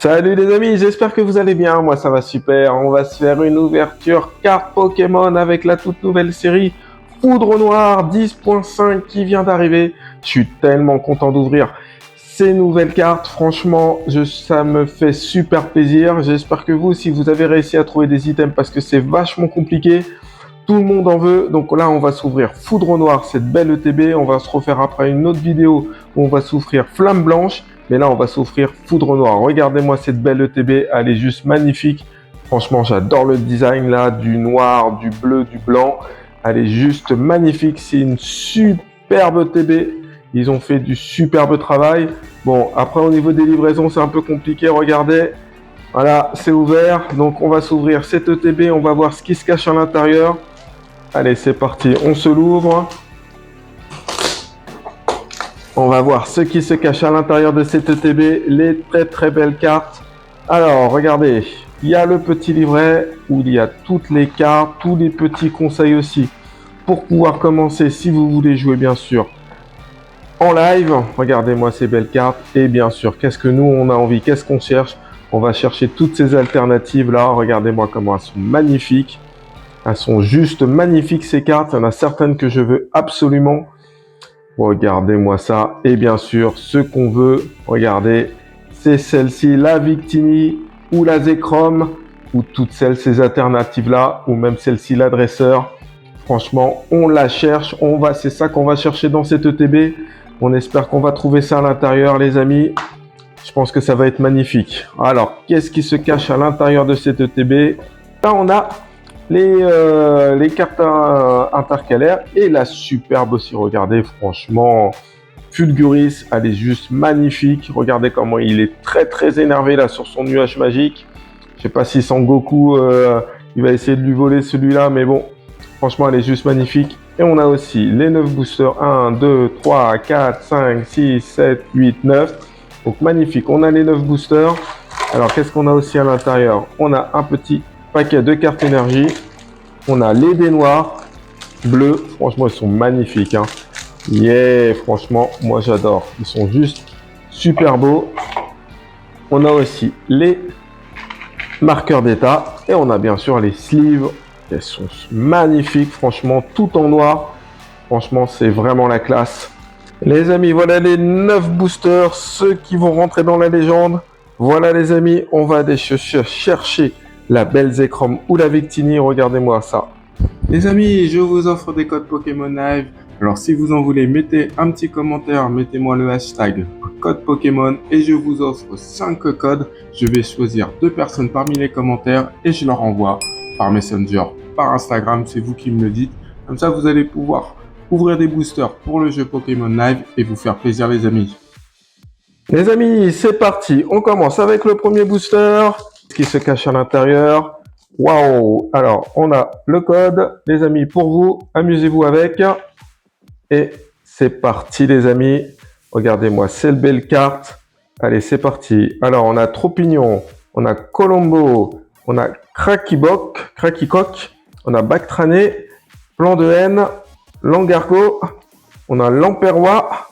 Salut les amis, j'espère que vous allez bien, moi ça va super, on va se faire une ouverture carte Pokémon avec la toute nouvelle série Foudre Noire 10.5 qui vient d'arriver. Je suis tellement content d'ouvrir ces nouvelles cartes, franchement ça me fait super plaisir. J'espère que vous aussi vous avez réussi à trouver des items parce que c'est vachement compliqué. Tout le monde en veut, donc là on va s'ouvrir Foudre Noire, cette belle ETB, on va se refaire après une autre vidéo où on va s'offrir Flamme Blanche, mais là on va s'offrir Foudre Noire. Regardez-moi cette belle ETB, elle est juste magnifique. Franchement j'adore le design là, du noir, du bleu, du blanc. Elle est juste magnifique, c'est une superbe ETB. Ils ont fait du superbe travail. Bon, après au niveau des livraisons c'est un peu compliqué, regardez. Voilà, c'est ouvert, donc on va s'ouvrir cette ETB, on va voir ce qui se cache à l'intérieur. Allez, c'est parti, on se l'ouvre. On va voir ce qui se cache à l'intérieur de cette ETB, les très belles cartes. Alors, regardez, il y a le petit livret où il y a toutes les cartes, tous les petits conseils aussi. Pour pouvoir commencer, si vous voulez jouer bien sûr en live, regardez-moi ces belles cartes. Et bien sûr, qu'est-ce que nous on a envie, qu'est-ce qu'on cherche? On va chercher toutes ces alternatives là, regardez-moi comment elles sont magnifiques. Elles sont juste magnifiques ces cartes, il y en a certaines que je veux absolument. Regardez-moi ça. Et bien sûr, ce qu'on veut, regardez, c'est celle-ci, la Victini ou la Zekrom, ou toutes ces alternatives-là, ou même celle-ci, la Dresseur. Franchement, on la cherche, c'est ça qu'on va chercher dans cette ETB. On espère qu'on va trouver ça à l'intérieur, les amis. Je pense que ça va être magnifique. Alors, qu'est-ce qui se cache à l'intérieur de cette ETB? Là, on a les cartes intercalaires et la superbe aussi. Regardez, franchement, Fulguris, elle est juste magnifique. Regardez comment il est très énervé là sur son nuage magique. Je sais pas si Son Goku, il va essayer de lui voler celui-là, mais bon, franchement, elle est juste magnifique. Et on a aussi les 9 boosters. 1, 2, 3, 4, 5, 6, 7, 8, 9. Donc magnifique. On a les 9 boosters. Alors, qu'est-ce qu'on a aussi à l'intérieur? On a un petit paquet de cartes énergie. On a les dés noirs, bleus. Franchement, ils sont magnifiques. Hein. Yeah, franchement, moi j'adore. Ils sont juste super beaux. On a aussi les marqueurs d'état. Et on a bien sûr les sleeves. Elles sont magnifiques, franchement, tout en noir. Franchement, c'est vraiment la classe. Les amis, voilà les 9 boosters, ceux qui vont rentrer dans la légende. Voilà les amis, on va aller chercher la belle Zekrom ou la Victini, regardez-moi ça. Les amis, je vous offre des codes Pokémon Live. Alors si vous en voulez, mettez un petit commentaire, mettez-moi le hashtag code Pokémon et je vous offre 5 codes. Je vais choisir 2 personnes parmi les commentaires et je leur envoie par Messenger, par Instagram, c'est vous qui me le dites. Comme ça, vous allez pouvoir ouvrir des boosters pour le jeu Pokémon Live et vous faire plaisir les amis. Les amis, c'est parti. On commence avec le premier booster qui se cache à l'intérieur. Waouh! Alors, on a le code, les amis, pour vous. Amusez-vous avec. Et c'est parti, les amis. Regardez-moi, cette belle carte. Allez, c'est parti. Alors, on a Tropignon, on a Colombo, on a Craquicok, on a Bactrané, Plan de Haine, Langargo, on a Lamperrois,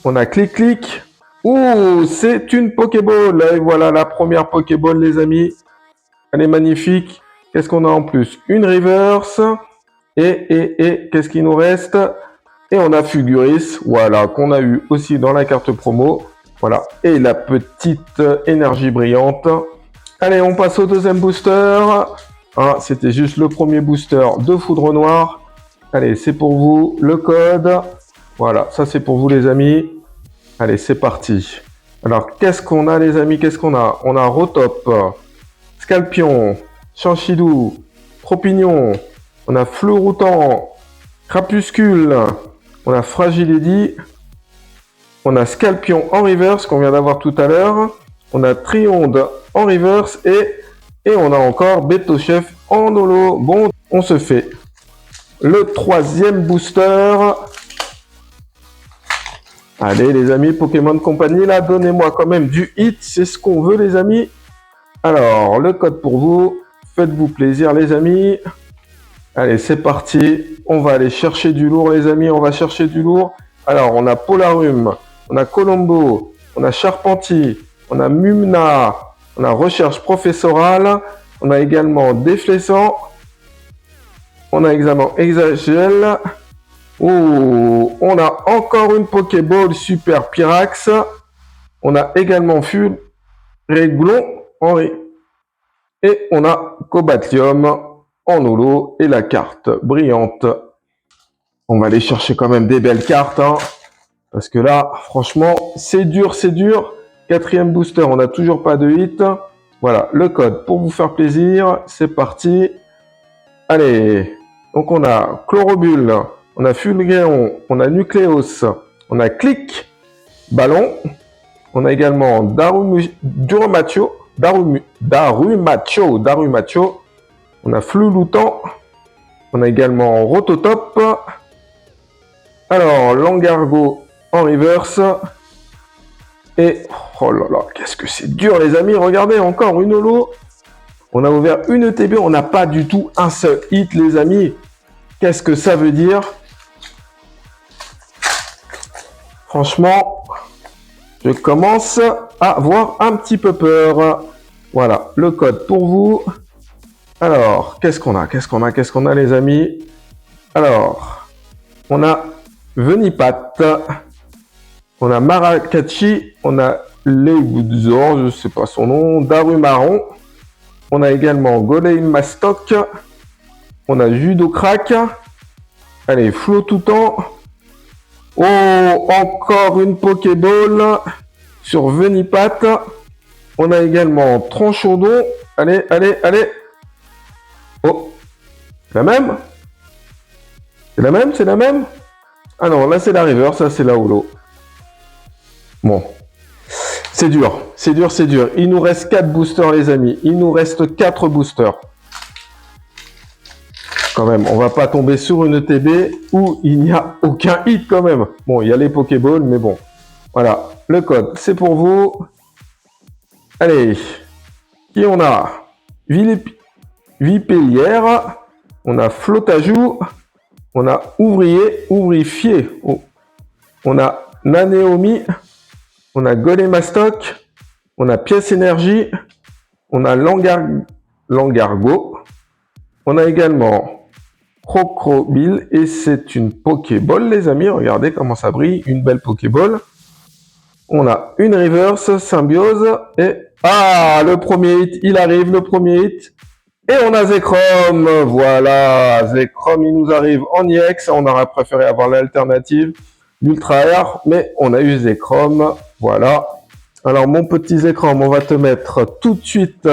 on a Clic-Clic. Ouh, c'est une Pokéball. Et voilà la première Pokéball, les amis. Elle est magnifique. Qu'est-ce qu'on a en plus? Une reverse. Et qu'est-ce qu'il nous reste? Et on a Fulguris, voilà, qu'on a eu aussi dans la carte promo. Voilà, et la petite énergie brillante. Allez, on passe au deuxième booster. Ah, c'était juste le premier booster de Foudre Noire. Allez, c'est pour vous, le code. Voilà, ça c'est pour vous les amis. Allez, c'est parti. Alors, qu'est-ce qu'on a les amis? Qu'est-ce qu'on a? On a Rotop, Scalpion, Chanchidou, Tropignon, on a Fleuroutant, Crapuscule, on a Fragility, on a Scalpion en reverse qu'on vient d'avoir tout à l'heure, on a Trionde en reverse et on a encore Betochef en holo. Bon, on se fait le troisième booster. Allez les amis, Pokémon Company, là, donnez-moi quand même du hit, c'est ce qu'on veut les amis. Alors, le code pour vous, faites-vous plaisir les amis. Allez, c'est parti, on va aller chercher du lourd les amis, on va chercher du lourd. Alors, on a Polarum, on a Colombo, on a Charpentier, on a Mumna, On a recherche professorale. On a également déflaissant. On a examen hexagel. Oh, on a encore une Pokéball Super Pyrax. On a également Full Réglon Henri. Et on a Cobatium en holo et la carte brillante. On va aller chercher quand même des belles cartes. Hein, parce que là, franchement, c'est dur, c'est dur. 4e booster, on n'a toujours pas de hit. Voilà, le code pour vous faire plaisir. C'est parti. Allez, donc on a Chlorobule, on a Fulgréon, on a Nucléos, on a Click, Ballon, on a également Darumacho, on a Flouloutan, on a également Rototop, alors Langargo en reverse, et oh là là, qu'est-ce que c'est dur les amis, regardez encore une holo. On a ouvert une TB, on n'a pas du tout un seul hit, les amis. Qu'est-ce que ça veut dire? Franchement, je commence à avoir un petit peu peur. Voilà, le code pour vous. Alors, qu'est-ce qu'on a, les amis? Alors, on a Venipat, on a Marakachi, on a Leibuzor, je ne sais pas son nom, Darumaron. On a également Golem Mastoc. On a Judo Crack. Allez, Flo Toutan. Oh, encore une Pokéball sur Venipat. On a également Tranchodon. Allez, allez, allez. Oh, c'est la même? C'est la même? Ah non, là c'est la river, ça c'est la holo. Bon. C'est dur. Il nous reste 4 boosters, les amis. Il nous reste 4 boosters. Quand même, on va pas tomber sur une TB où il n'y a aucun hit quand même. Bon, il y a les Pokéballs, mais bon. Voilà, le code, c'est pour vous. Allez, qui on a? Vipellière, on a Flotajou, on a Ouvrifié, oh. On a Nanéomi, on a Golemastoc, on a Pièce Énergie, on a Langargo, on a également Crocrobile et c'est une Pokéball les amis, regardez comment ça brille, une belle Pokéball. On a une reverse, symbiose et... Ah, le premier hit, il arrive, le premier hit. Et on a Zekrom, voilà, Zekrom il nous arrive en EX, on aurait préféré avoir l'alternative. L'Ultra Air, mais on a eu Zekrom, voilà. Alors mon petit Zekrom, on va te mettre tout de suite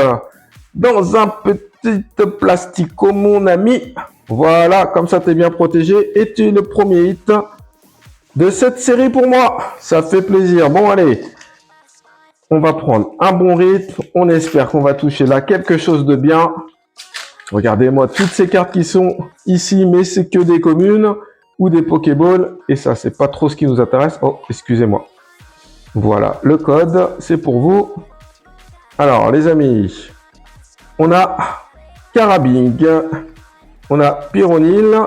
dans un petit plastico, mon ami. Voilà, comme ça t'es bien protégé. Et tu es le premier hit de cette série pour moi. Ça fait plaisir. Bon, allez, on va prendre un bon rythme. On espère qu'on va toucher là quelque chose de bien. Regardez-moi toutes ces cartes qui sont ici, mais c'est que des communes ou des Pokéballs, et ça, c'est pas trop ce qui nous intéresse. Oh, excusez-moi. Voilà, le code, c'est pour vous. Alors, les amis, on a Carabing, on a Pyronil,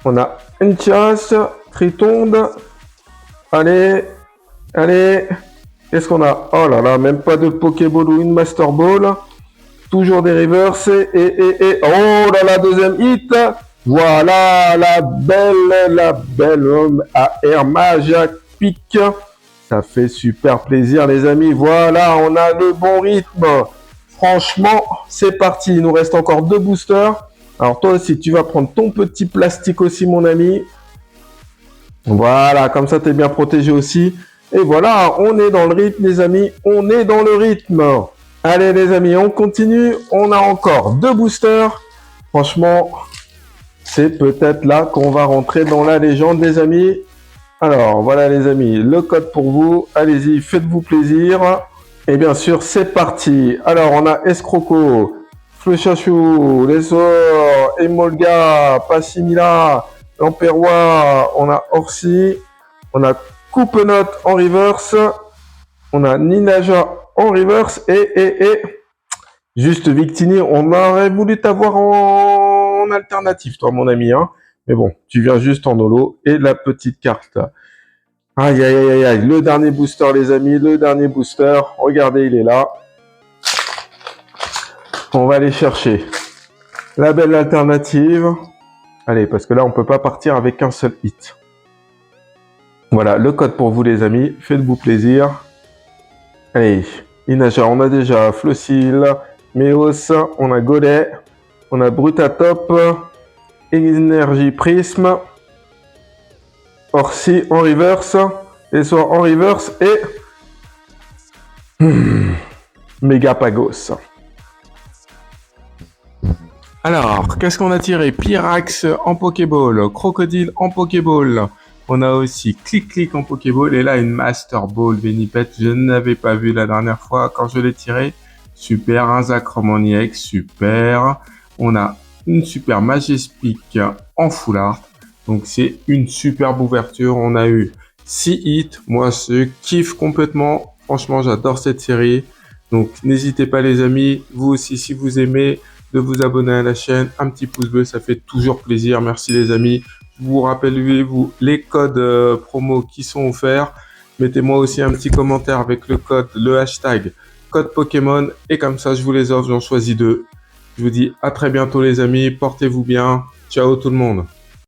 on a Enchas, Tritonde. Allez, allez, qu'est-ce qu'on a? Oh là là, même pas de Pokéball ou une Master Ball. Toujours des reverse et oh là là, deuxième hit. Voilà la belle AR Magic Pic. Ça fait super plaisir les amis. Voilà, on a le bon rythme. Franchement, c'est parti. Il nous reste encore 2 boosters. Alors toi aussi, tu vas prendre ton petit plastique aussi mon ami. Voilà, comme ça tu es bien protégé aussi. Et voilà, on est dans le rythme les amis. On est dans le rythme. Allez les amis, on continue. On a encore 2 boosters. Franchement, c'est peut-être là qu'on va rentrer dans la légende les amis. Alors voilà les amis, le code pour vous. Allez-y, faites-vous plaisir. Et bien sûr, c'est parti. Alors on a Escroco, Flechachou, Lesor, Emolga, Passimila, Lamperois, on a Orsi, on a Coupenot en reverse, on a Ninaja en reverse et juste Victini, on aurait voulu t'avoir en alternative, toi, mon ami, hein. Mais bon, tu viens juste en holo et la petite carte. Aïe, aïe, aïe, aïe, le dernier booster, les amis, le dernier booster. Regardez, il est là. On va aller chercher la belle alternative. Allez, parce que là, on peut pas partir avec un seul hit. Voilà, le code pour vous, les amis. Faites-vous plaisir. Allez, Inaja, on a déjà Flossil, Meos, on a Golet, on a Brutatop, Énergie Prisme, Orsi en reverse, et soit en reverse et Megapagos. Alors, qu'est-ce qu'on a tiré? Pyrax en Pokéball, Crocodile en Pokéball. On a aussi Clic en Pokéball et là une Master Ball Venipet. Je n'avais pas vu la dernière fois quand je l'ai tiré. Super, un Zacrom en EX, super. On a une super Majespic en Full Art. Donc c'est une superbe ouverture. On a eu 6 hits. Moi je kiffe complètement. Franchement j'adore cette série. Donc n'hésitez pas les amis, vous aussi si vous aimez, de vous abonner à la chaîne. Un petit pouce bleu, ça fait toujours plaisir. Merci les amis. Je vous rappelle les codes promo qui sont offerts. Mettez-moi aussi un petit commentaire avec le hashtag code Pokémon. Et comme ça je vous les offre, j'en choisis 2. Je vous dis à très bientôt les amis. Portez-vous bien. Ciao tout le monde.